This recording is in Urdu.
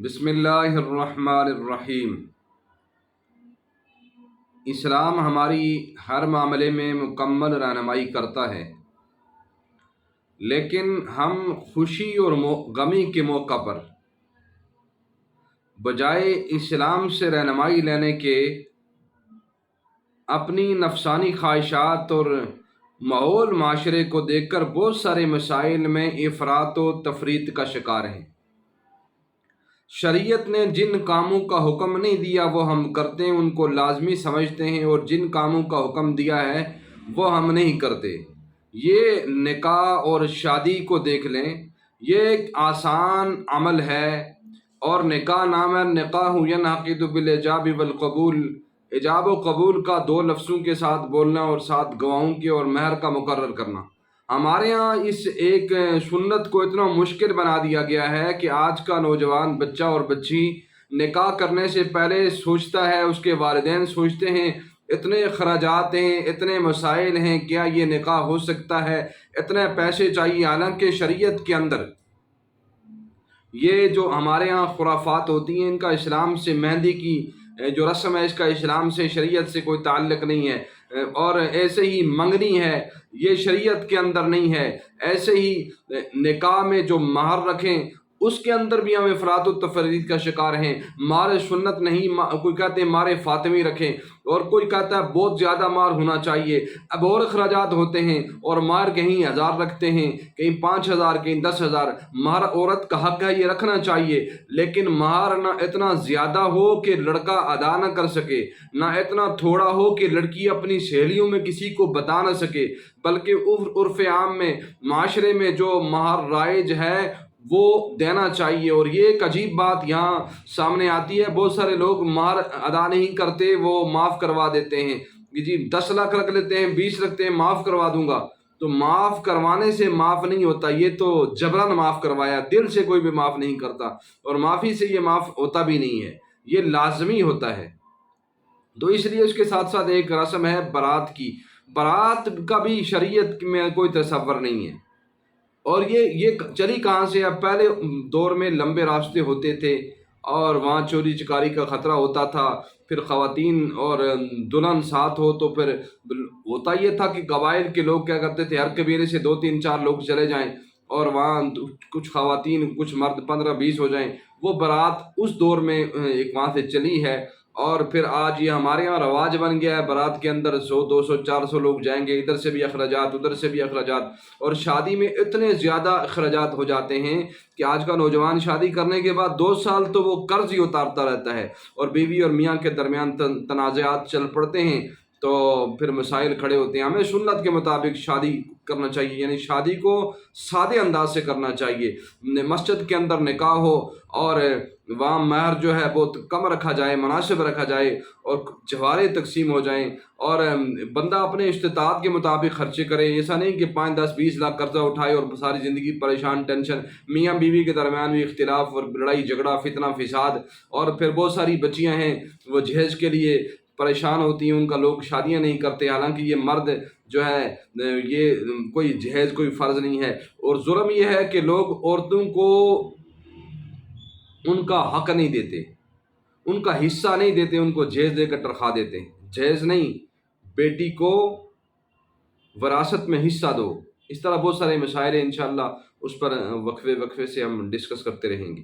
بسم اللہ الرحمن الرحیم۔ اسلام ہماری ہر معاملے میں مکمل رہنمائی کرتا ہے، لیکن ہم خوشی اور غمی کے موقع پر بجائے اسلام سے رہنمائی لینے کے اپنی نفسانی خواہشات اور ماحول معاشرے کو دیکھ کر بہت سارے مسائل میں افراط و تفریط کا شکار ہیں۔ شریعت نے جن کاموں کا حکم نہیں دیا وہ ہم کرتے ہیں، ان کو لازمی سمجھتے ہیں، اور جن کاموں کا حکم دیا ہے وہ ہم نہیں کرتے۔ یہ نکاح اور شادی کو دیکھ لیں، یہ ایک آسان عمل ہے، اور نکاح نام ہے نکاح ینعقد بالایجاب والقبول، ایجاب و قبول کا دو لفظوں کے ساتھ بولنا اور ساتھ گواہوں کے اور مہر کا مقرر کرنا۔ ہمارے ہاں اس ایک سنت کو اتنا مشکل بنا دیا گیا ہے کہ آج کا نوجوان بچہ اور بچی نکاح کرنے سے پہلے سوچتا ہے، اس کے والدین سوچتے ہیں اتنے اخراجات ہیں، اتنے مسائل ہیں، کیا یہ نکاح ہو سکتا ہے، اتنے پیسے چاہیے۔ حالانکہ شریعت کے اندر یہ جو ہمارے ہاں خرافات ہوتی ہیں، ان کا اسلام سے مہندی کی جو رسم ہے، اس کا اسلام سے شریعت سے کوئی تعلق نہیں ہے۔ اور ایسے ہی منگنی ہے، یہ شریعت کے اندر نہیں ہے۔ ایسے ہی نکاح میں جو مہر رکھیں، اس کے اندر بھی ہم افراط و تفریط کا شکار ہیں۔ مہر سنت نہیں، کوئی کہتے ہیں مہر فاطمی رکھیں، اور کوئی کہتا ہے بہت زیادہ مہر ہونا چاہیے۔ اب اور اخراجات ہوتے ہیں، اور مہر کہیں 1000 رکھتے ہیں، کہیں 5000، کہیں 10,000۔ مہر عورت کا حق ہے، یہ رکھنا چاہیے، لیکن مہر نہ اتنا زیادہ ہو کہ لڑکا ادا نہ کر سکے، نہ اتنا تھوڑا ہو کہ لڑکی اپنی سہیلیوں میں کسی کو بتا نہ سکے، بلکہ عرف عام میں، معاشرے میں جو مہر رائج ہے وہ دینا چاہیے۔ اور یہ ایک عجیب بات یہاں سامنے آتی ہے، بہت سارے لوگ مہر ادا نہیں کرتے، وہ معاف کروا دیتے ہیں کہ جی 10 لاکھ رکھ لیتے ہیں، 20 رکھتے ہیں، معاف کروا دوں گا۔ تو معاف کروانے سے معاف نہیں ہوتا، یہ تو جبران معاف کروایا، دل سے کوئی بھی معاف نہیں کرتا، اور معافی سے یہ معاف ہوتا بھی نہیں ہے، یہ لازمی ہوتا ہے۔ تو اس لیے اس کے ساتھ ساتھ ایک رسم ہے برات کی۔ برات کا بھی شریعت میں کوئی تصور نہیں ہے، اور یہ چلی کہاں سے؟ اب پہلے دور میں لمبے راستے ہوتے تھے، اور وہاں چوری چکاری کا خطرہ ہوتا تھا، پھر خواتین اور دلہن ساتھ ہو تو پھر ہوتا یہ تھا کہ قبائل کے لوگ کیا کرتے تھے، ہر قبیلے سے 2 3 4 لوگ چلے جائیں، اور وہاں کچھ خواتین کچھ مرد 15 20 ہو جائیں۔ وہ برات اس دور میں ایک وہاں سے چلی ہے، اور پھر آج یہ ہمارے یہاں رواج بن گیا ہے، برات کے اندر 100 200 400 لوگ جائیں گے، ادھر سے بھی اخراجات، ادھر سے بھی اخراجات، اور شادی میں اتنے زیادہ اخراجات ہو جاتے ہیں کہ آج کا نوجوان شادی کرنے کے بعد 2 سال تو وہ قرض ہی اتارتا رہتا ہے، اور بیوی اور میاں کے درمیان تنازعات چل پڑتے ہیں، تو پھر مسائل کھڑے ہوتے ہیں۔ ہمیں سنت کے مطابق شادی کرنا چاہیے، یعنی شادی کو سادے انداز سے کرنا چاہیے۔ مسجد کے اندر نکاح ہو، اور وہاں مہر جو ہے بہت کم رکھا جائے، مناسب رکھا جائے، اور جوارے تقسیم ہو جائیں، اور بندہ اپنے استطاعت کے مطابق خرچے کرے۔ ایسا نہیں کہ 5 10 20 لاکھ قرضہ اٹھائے اور ساری زندگی پریشان، ٹینشن، میاں بیوی کے درمیان بھی اختلاف اور لڑائی جھگڑا، فتنہ فساد، اور پھر بہت ساری بچیاں ہیں وہ جہیز کے لیے پریشان ہوتی ہیں، ان کا لوگ شادیاں نہیں کرتے، حالانکہ یہ مرد جو ہے یہ کوئی جہیز کوئی فرض نہیں ہے۔ اور ظلم یہ ہے کہ لوگ عورتوں کو ان کا حق نہیں دیتے، ان کا حصہ نہیں دیتے، ان کو جہیز دے کر ترخا دیتے ہیں۔ جہیز نہیں، بیٹی کو وراثت میں حصہ دو۔ اس طرح بہت سارے مسائل ہیں، انشاءاللہ اس پر وقفے سے ہم ڈسکس کرتے رہیں گے۔